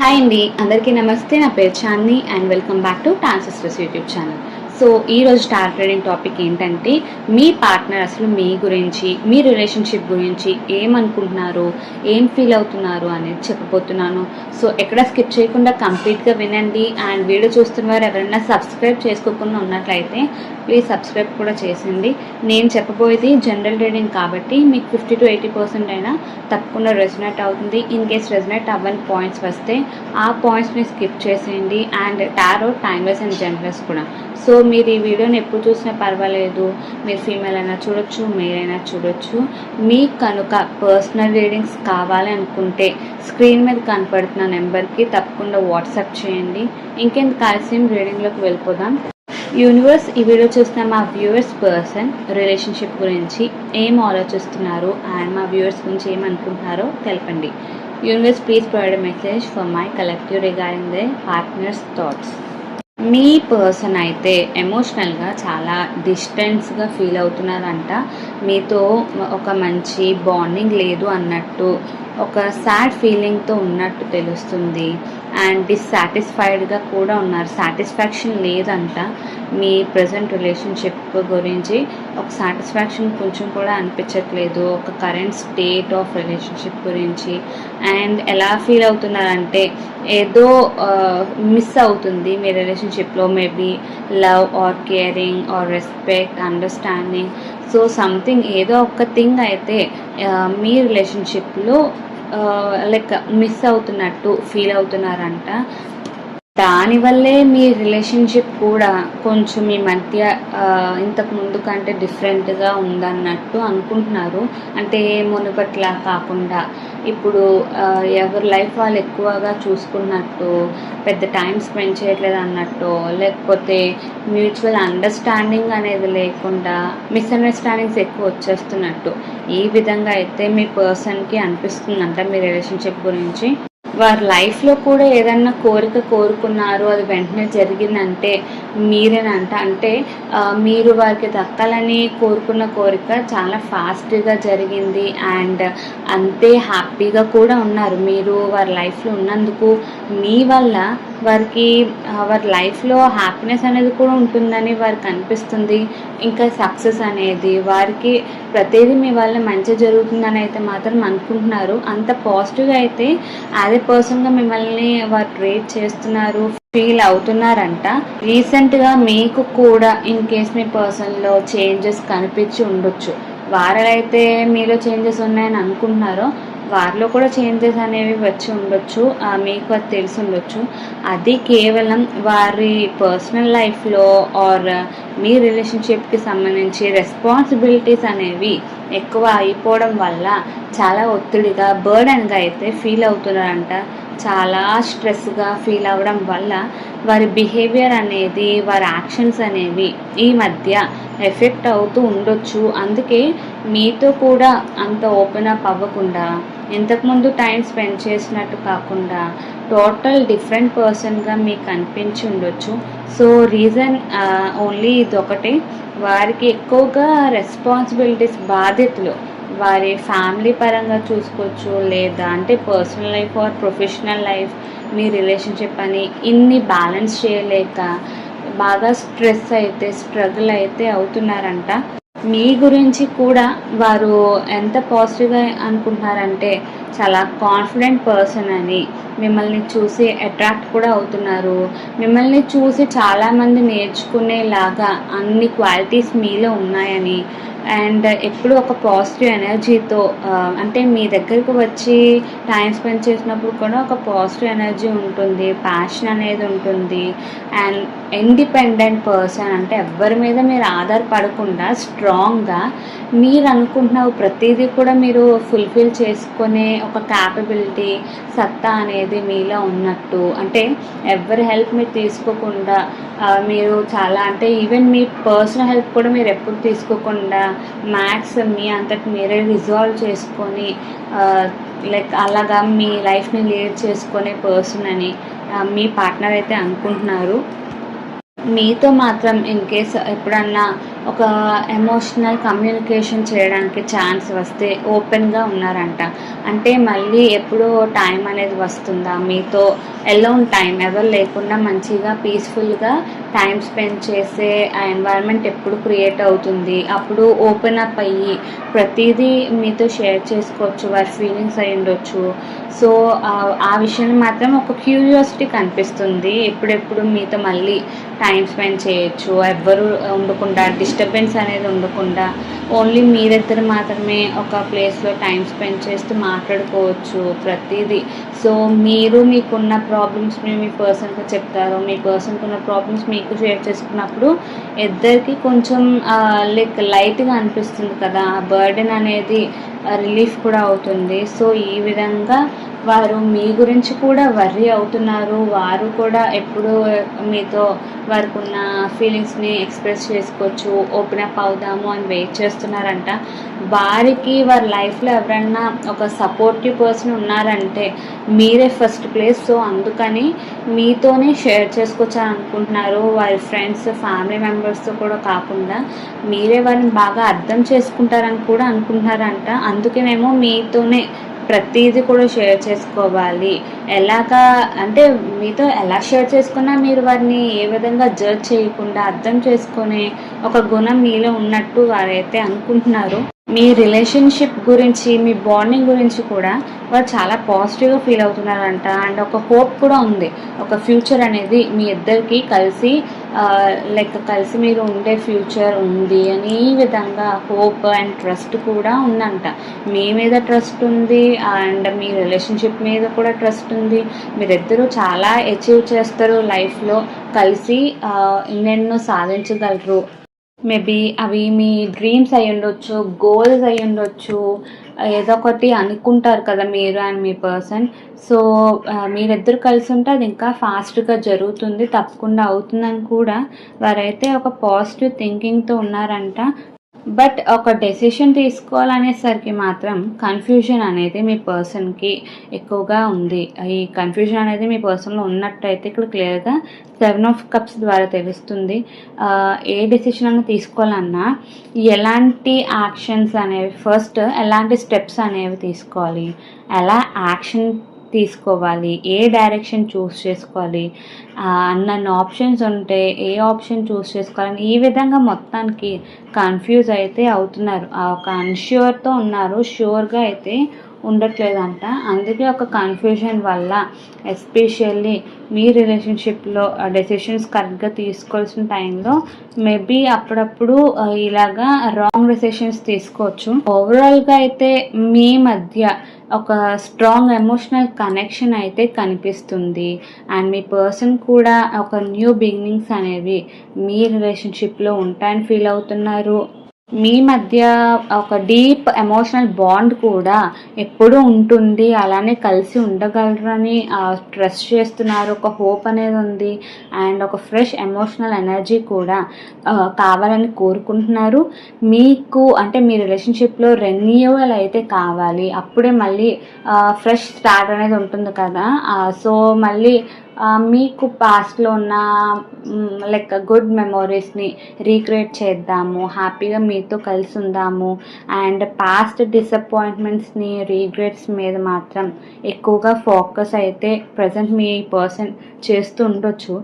Hi అండి, అందరికీ నమస్తే. నా పేరు Chandini and welcome back to tan sisters YouTube channel. So ఈరోజు స్టార్ ట్రేడింగ్ టాపిక్ ఏంటంటే, మీ పార్ట్నర్ అసలు మీ గురించి, మీ రిలేషన్షిప్ గురించి ఏమనుకుంటున్నారు, ఏం ఫీల్ అవుతున్నారు అనేది చెప్పబోతున్నాను. సో ఎక్కడ స్కిప్ చేయకుండా కంప్లీట్గా వినండి. అండ్ వీడియో చూస్తున్న వారు ఎవరైనా సబ్స్క్రైబ్ చేసుకోకుండా ఉన్నట్లయితే ప్లీజ్ సబ్స్క్రైబ్ కూడా చేసింది. నేను చెప్పబోయేది జనరల్ ట్రేడింగ్ కాబట్టి మీకు 50 to 80% అయినా తప్పకుండా రెజనేట్ అవుతుంది. ఇన్ కేస్ రెజనేట్ అవ్వని పాయింట్స్ వస్తే ఆ పాయింట్స్ని స్కిప్ చేసేయండి. And tarot timeless and generals కూడా. సో మీరు ఈ వీడియోని ఎప్పుడు చూసినా పర్వాలేదు, మీరు ఫీమేల్ అయినా చూడొచ్చు, మేల్ అయినా చూడొచ్చు. మీకు కనుక పర్సనల్ రీడింగ్స్ కావాలి అనుకుంటే స్క్రీన్ మీద కనపడుతున్న నెంబర్కి తప్పకుండా వాట్సాప్ చేయండి. ఇంకెందుకు ఆలస్యం రీడింగ్లోకి వెళ్ళిపోదాం. యూనివర్స్ ఈ వీడియో చూస్తున్న మా వ్యూవర్స్ పర్సన్ రిలేషన్షిప్ గురించి ఏం ఆలోచిస్తున్నారు అండ్ మా వ్యూవర్స్ గురించి ఏమనుకుంటున్నారో తెలపండి. Universe please provide message for my collective regarding the partners thoughts. Me person అయితే ఎమోషనల్గా చాలా డిస్టెన్స్గా ఫీల్ అవుతున్నారంట. మీతో ఒక మంచి బాండింగ్ లేదు అన్నట్టు, ఒక సాడ్ ఫీలింగ్తో ఉన్నట్టు తెలుస్తుంది. అండ్ డిస్సాటిస్ఫైడ్గా కూడా ఉన్నారు, సాటిస్ఫాక్షన్ లేదంట. మీ ప్రజెంట్ రిలేషన్షిప్ గురించి ఒక సాటిస్ఫాక్షన్ కొంచెం కూడా అనిపించట్లేదు, ఒక కరెంట్ స్టేట్ ఆఫ్ రిలేషన్షిప్ గురించి. అండ్ ఎలా ఫీల్ అవుతున్నారంటే ఏదో మిస్ అవుతుంది మీ రిలేషన్షిప్లో. Maybe love or caring or respect, understanding. So something ఏదో ఒక థింగ్ అయితే మీ రిలేషన్షిప్లో లైక్ మిస్ అవుతున్నట్టు ఫీల్ అవుతున్నారంట. దానివల్లే మీ రిలేషన్షిప్ కూడా కొంచెం మీ మధ్య ఇంతకు ముందు కంటే డిఫరెంట్గా ఉందన్నట్టు అనుకుంటున్నారు. అంటే మునుపట్లా కాకుండా ఇప్పుడు ఎవరి లైఫ్ వాళ్ళు ఎక్కువగా చూసుకున్నట్టు, పెద్ద టైం స్పెండ్ చేయట్లేదు అన్నట్టు, లేకపోతే మ్యూచువల్ అండర్స్టాండింగ్ అనేది లేకుండా మిస్అండర్స్టాండింగ్స్ ఎక్కువ వచ్చేస్తున్నట్టు ఈ విధంగా అయితే మీ పర్సన్కి అనిపిస్తుందంట మీ రిలేషన్షిప్ గురించి. వారి లైఫ్లో కూడా ఏదన్నా కోరిక కోరుకున్నారు, అది వెంటనే జరిగిందంటే మీరేనంట. అంటే మీరు వారికి దక్కాలని కోరుకున్న కోరిక చాలా ఫాస్ట్గా జరిగింది అండ్ అంతే హ్యాపీగా కూడా ఉన్నారు. మీరు వారి లైఫ్లో ఉన్నందుకు మీ వల్ల వారికి వారి లైఫ్లో హ్యాపీనెస్ అనేది కూడా ఉంటుందని వారికి అనిపిస్తుంది. ఇంకా సక్సెస్ అనేది వారికి ప్రతిదీ మీ వల్ల మంచి జరుగుతుందని అయితే మాత్రం అనుకుంటున్నారు. అంత పాజిటివ్గా అయితే యాజ్ ఏ పర్సన్గా మిమ్మల్ని వారు ట్రీట్ చేస్తున్నారు, ఫీల్ అవుతున్నారంట. రీసెంట్గా మీకు కూడా ఇన్ కేస్ మీ పర్సన్లో చేంజెస్ కనిపించి ఉండొచ్చు. వారైతే మీలో చేంజెస్ ఉన్నాయని అనుకుంటున్నారో వారిలో కూడా చేంజెస్ అనేవి వచ్చి ఉండొచ్చు, మీకు అది తెలిసి ఉండొచ్చు. అది కేవలం వారి పర్సనల్ లైఫ్లో ఆర్ మీ రిలేషన్షిప్కి సంబంధించి రెస్పాన్సిబిలిటీస్ అనేవి ఎక్కువ అయిపోవడం వల్ల చాలా ఒత్తిడిగా, బర్డెన్గా అయితే ఫీల్ అవుతున్నారంట. చాలా స్ట్రెస్గా ఫీల్ అవ్వడం వల్ల వారి బిహేవియర్ అనేది, వారి యాక్షన్స్ అనేవి ఈ మధ్య ఎఫెక్ట్ అవుతూ ఉండొచ్చు. అందుకే మీతో కూడా అంత ఓపెన్ అప్ అవ్వకుండా, ఇంతకుముందు టైం స్పెండ్ చేసినట్టు కాకుండా టోటల్ డిఫరెంట్ పర్సన్గా మీకు అనిపించి ఉండొచ్చు. సో రీజన్ ఓన్లీ ఇదొకటే, వారికి ఎక్కువగా రెస్పాన్సిబిలిటీస్, బాధ్యతలు వారి ఫ్యామిలీ పరంగా చూసుకోవచ్చు, లేదా అంటే personal life or professional life, మీ రిలేషన్షిప్ అని ఇన్ని బ్యాలెన్స్ చేయలేక బాగా స్ట్రెస్ అయితే, స్ట్రగుల్ అయితే అవుతున్నారంట. మీ గురించి కూడా వారు ఎంత పాజిటివ్గా అనుకుంటున్నారంటే చాలా కాన్ఫిడెంట్ పర్సన్ అని, మిమ్మల్ని చూసి అట్రాక్ట్ కూడా అవుతున్నారు. మిమ్మల్ని చూసి చాలామంది నేర్చుకునేలాగా అన్ని క్వాలిటీస్ మీలో ఉన్నాయని, అండ్ ఎప్పుడు ఒక పాజిటివ్ ఎనర్జీతో, అంటే మీ దగ్గరకు వచ్చి టైం స్పెండ్ చేసినప్పుడు కూడా ఒక పాజిటివ్ ఎనర్జీ ఉంటుంది, ప్యాషన్ అనేది ఉంటుంది. అండ్ ఇండిపెండెంట్ పర్సన్, అంటే ఎవరి మీద మీరు ఆధారపడకుండా స్ట్రాంగ్గా మీరు అనుకుంటున్న ప్రతిదీ కూడా మీరు ఫుల్ఫిల్ చేసుకునే ఒక క్యాపబిలిటీ, సత్తా అనేది మీలో ఉన్నట్టు. అంటే ఎవరి హెల్ప్ మీరు తీసుకోకుండా, మీరు చాలా, అంటే ఈవెన్ మీ పర్సనల్ హెల్ప్ కూడా మీరు ఎప్పుడు తీసుకోకుండా మ్యాథ్స్ మీ అంతటి మీరే రిజాల్వ్ చేసుకొని లైక్ అలాగా మీ లైఫ్ని లీడ్ చేసుకునే పర్సన్ అని మీ పార్ట్నర్ అయితే అనుకుంటున్నారు. మీతో మాత్రం ఇన్ కేస్ ఎప్పుడన్నా ఒక ఎమోషనల్ కమ్యూనికేషన్ చేయడానికి ఛాన్స్ వస్తే ఓపెన్గా ఉన్నారంట. అంటే మళ్ళీ ఎప్పుడో టైం అనేది వస్తుందా మీతో ఎలోన్ టైం ఎవరు లేకుండా మంచిగా పీస్ఫుల్గా టైం స్పెండ్ చేసే ఆ ఎన్వైరన్మెంట్ ఎప్పుడు క్రియేట్ అవుతుంది. అప్పుడు ఓపెన్ అప్ అయ్యి ప్రతిదీ మీతో షేర్ చేసుకోవచ్చు, వారి ఫీలింగ్స్ అయి ఉండొచ్చు. సో ఆ విషయాన్ని మాత్రం ఒక క్యూరియాసిటీ కనిపిస్తుంది. ఎప్పుడెప్పుడు మీతో మళ్ళీ టైం స్పెండ్ చేయొచ్చు, ఎవ్వరు ఉండకుండా, డిస్టర్బెన్స్ అనేది ఉండకుండా ఓన్లీ మీరిద్దరు మాత్రమే ఒక ప్లేస్లో టైం స్పెండ్ చేస్తూ మాట్లాడుకోవచ్చు ప్రతిదీ. సో మీరు మీకున్న ప్రాబ్లమ్స్ని మీ పర్సన్కి చెప్తారు, మీ పర్సన్కి ఉన్న ప్రాబ్లమ్స్ మీకు షేర్ చేసుకున్నప్పుడు ఇద్దరికి కొంచెం లైట్గా అనిపిస్తుంది కదా, ఆ బర్డెన్ అనేది రిలీఫ్ కూడా అవుతుంది. సో ఈ విధంగా వారు మీ గురించి కూడా వర్రీ అవుతున్నారు. వారు కూడా ఎప్పుడు మీతో వారికి ఉన్న ఫీలింగ్స్ని ఎక్స్ప్రెస్ చేసుకోవచ్చు, ఓపెన్ అప్ అవుదాము అని వెయిట్ చేస్తున్నారంట. వారికి వారి లైఫ్లో ఎవరన్నా ఒక సపోర్టివ్ పర్సన్ ఉన్నారంటే మీరే ఫస్ట్ ప్లేస్. సో అందుకని మీతోనే షేర్ చేసుకోవచ్చు అని అనుకుంటున్నారు. వారి ఫ్రెండ్స్, ఫ్యామిలీ మెంబర్స్తో కూడా కాకుండా మీరే వారిని బాగా అర్థం చేసుకుంటారని కూడా అనుకుంటున్నారంట. అందుకేనేమో మీతోనే ప్రతిదీ కూడా షేర్ చేసుకోవాలి. ఎలాగా అంటే మీతో ఎలా షేర్ చేసుకున్నా మీరు వారిని ఏ విధంగా జడ్జ్ చేయకుండా అర్థం చేసుకునే ఒక గుణం మీలో ఉన్నట్టు వారైతే అనుకుంటున్నారు. మీ రిలేషన్షిప్ గురించి, మీ బాండింగ్ గురించి కూడా వారు చాలా పాజిటివ్గా ఫీల్ అవుతున్నారంట. అండ్ ఒక హోప్ కూడా ఉంది, ఒక ఫ్యూచర్ అనేది మీ ఇద్దరికి కలిసి కలిసి మీరు ఉండే ఫ్యూచర్ ఉంది అని ఈ విధంగా హోప్ అండ్ ట్రస్ట్ కూడా ఉందంట. మీ మీద ట్రస్ట్ ఉంది అండ్ మీ రిలేషన్షిప్ మీద కూడా ట్రస్ట్ ఉంది. మీరిద్దరూ చాలా అచీవ్ చేస్తారు లైఫ్లో, కలిసి ఎన్నెన్నో సాధించగలరు. మేబీ అవి మీ డ్రీమ్స్ అయి ఉండొచ్చు, గోల్స్ అయి ఉండొచ్చు, ఏదో ఒకటి అనుకుంటారు కదా మీరు అండ్ మీ పర్సన్. సో మీరిద్దరు కలిసి ఉంటే అది ఇంకా ఫాస్ట్గా జరుగుతుంది, తప్పకుండా అవుతుందని కూడా వారైతే ఒక పాజిటివ్ థింకింగ్తో ఉన్నారంట. బట్ ఒక డెసిషన్ తీసుకోవాలనేసరికి మాత్రం కన్ఫ్యూజన్ అనేది మీ పర్సన్కి ఎక్కువగా ఉంది. ఈ కన్ఫ్యూజన్ అనేది మీ పర్సన్లో ఉన్నట్టయితే ఇక్కడ క్లియర్గా 7 ఆఫ్ కప్స్ ద్వారా తెలుస్తుంది. ఏ డెసిషన్ అన్న తీసుకోవాలన్నా ఎలాంటి యాక్షన్స్ అనేవి, ఫస్ట్ ఎలాంటి స్టెప్స్ అనేవి తీసుకోవాలి, ఎలా యాక్షన్ తీసుకోవాలి, ఏ డైరెక్షన్ చూస్ చేసుకోవాలి అన్న ఆప్షన్స్ ఉంటే ఏ ఆప్షన్ చూస్ చేసుకోవాలని ఈ విధంగా మొత్తానికి కన్ఫ్యూజ్ అయితే అవుతున్నారు. ఒక అన్ష్యూర్తో ఉన్నారు, షూర్గా అయితే ఉండట్లేదంట. అందుకే ఒక కన్ఫ్యూజన్ వల్ల ఎస్పెషల్లీ మీ రిలేషన్షిప్లో డెసిషన్స్ కరెక్ట్గా తీసుకోవాల్సిన టైంలో మేబీ అప్పుడప్పుడు ఇలాగా రాంగ్ డెసిషన్స్ తీసుకోవచ్చు. ఓవరాల్గా అయితే మీ మధ్య ఒక స్ట్రాంగ్ ఎమోషనల్ కనెక్షన్ అయితే కనిపిస్తుంది. అండ్ మీ పర్సన్ కూడా ఒక న్యూ బిగినింగ్స్ అనేవి మీ రిలేషన్షిప్లో ఉంటాయని ఫీల్ అవుతున్నారు. మీ మధ్య ఒక డీప్ ఎమోషనల్ బాండ్ కూడా ఎప్పుడూ ఉంటుంది, అలానే కలిసి ఉండగలరని ట్రస్ట్ చేస్తున్నారు. ఒక హోప్ అనేది ఉంది అండ్ ఒక ఫ్రెష్ ఎమోషనల్ ఎనర్జీ కూడా కావాలని కోరుకుంటున్నారు. మీకు అంటే మీ రిలేషన్షిప్లో రెన్యూవల్ అయితే కావాలి, అప్పుడే మళ్ళీ ఫ్రెష్ స్టార్ట్ అనేది ఉంటుంది కదా. సో మళ్ళీ మీకు పాస్ట్లో ఉన్న గుడ్ మెమొరీస్ని రీక్రియేట్ చేద్దాము, హ్యాపీగా మీతో కలిసి ఉందాము. అండ్ పాస్ట్ డిసప్పాయింట్మెంట్స్ని, రీగ్రెట్స్ మీద మాత్రం ఎక్కువగా ఫోకస్ అయితే ప్రజెంట్ మీ పర్సన్ చేస్తూ ఉండొచ్చు.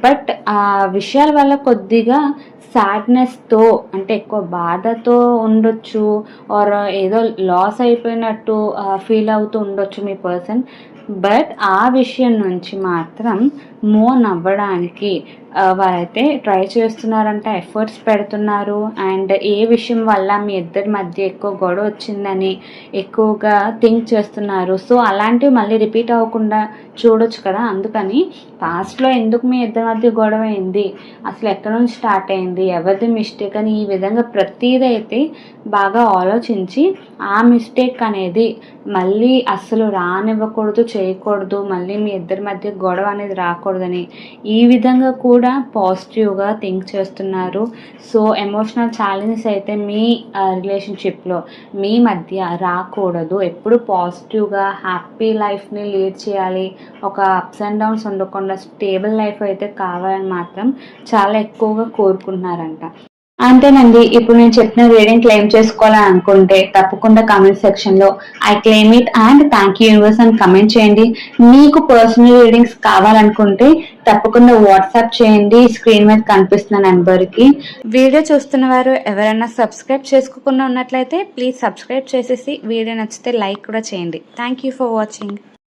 బట్ ఆ విషయాల వల్ల కొద్దిగా సాడ్నెస్తో అంటే ఎక్కువ బాధతో ఉండొచ్చు, ఆర్ ఏదో లాస్ అయిపోయినట్టు ఫీల్ అవుతూ ఉండొచ్చు మీ పర్సన్. బట్ ఆ విషయం నుంచి మాత్రం మూవ్ అవ్వడానికి వారైతే ట్రై చేస్తున్నారంట, ఎఫర్ట్స్ పెడుతున్నారు. అండ్ ఏ విషయం వల్ల మీ ఇద్దరి మధ్య ఎక్కువ గొడవ వచ్చిందని ఎక్కువగా థింక్ చేస్తున్నారు. సో అలాంటివి మళ్ళీ రిపీట్ అవ్వకుండా చూడొచ్చు కదా. అందుకని పాస్ట్లో ఎందుకు మీ ఇద్దరి మధ్య గొడవ అయింది, అసలు ఎక్కడి నుంచి స్టార్ట్ అయింది, ఎవరిది మిస్టేక్ అని ఈ విధంగా ప్రతిదైతే బాగా ఆలోచించి ఆ మిస్టేక్ అనేది మళ్ళీ అస్సలు రానివ్వకూడదు, చేయకూడదు, మళ్ళీ మీ ఇద్దరి మధ్య గొడవ అనేది రాకూడదని ఈ విధంగా కూడా పాజిటివ్గా థింక్ చేస్తున్నారు. సో ఎమోషనల్ ఛాలెంజెస్ అయితే మీ రిలేషన్షిప్లో మీ మధ్య రాకూడదు. ఎప్పుడు పాజిటివ్గా హ్యాపీ లైఫ్ని లీడ్ చేయాలి, ఒక అప్స్ అండ్ డౌన్స్ ఉండకుండా స్టేబుల్ లైఫ్ అయితే కావాలని మాత్రం చాలా ఎక్కువగా కోరుకుంటున్నారంట. అంతేనండి. ఇప్పుడు నేను చెప్పిన రీడింగ్ క్లెయిమ్ చేసుకోవాలని అనుకుంటే తప్పకుండా కామెంట్ సెక్షన్‌లో I claim it and thank you universe అని కామెంట్ చేయండి. మీకు పర్సనల్ రీడింగ్స్ కావాలనుకుంటే తప్పకుండా వాట్సాప్ చేయండి స్క్రీన్ మీద కనిపిస్తున్న నంబర్‌కి. వీడియో చూస్తున్న వారు ఎవరైనా సబ్స్క్రైబ్ చేసుకోకుండా ఉన్నట్లయితే ప్లీజ్ సబ్స్క్రైబ్ చేసేసి వీడియో నచ్చితే లైక్ కూడా చేయండి. Thank you for watching.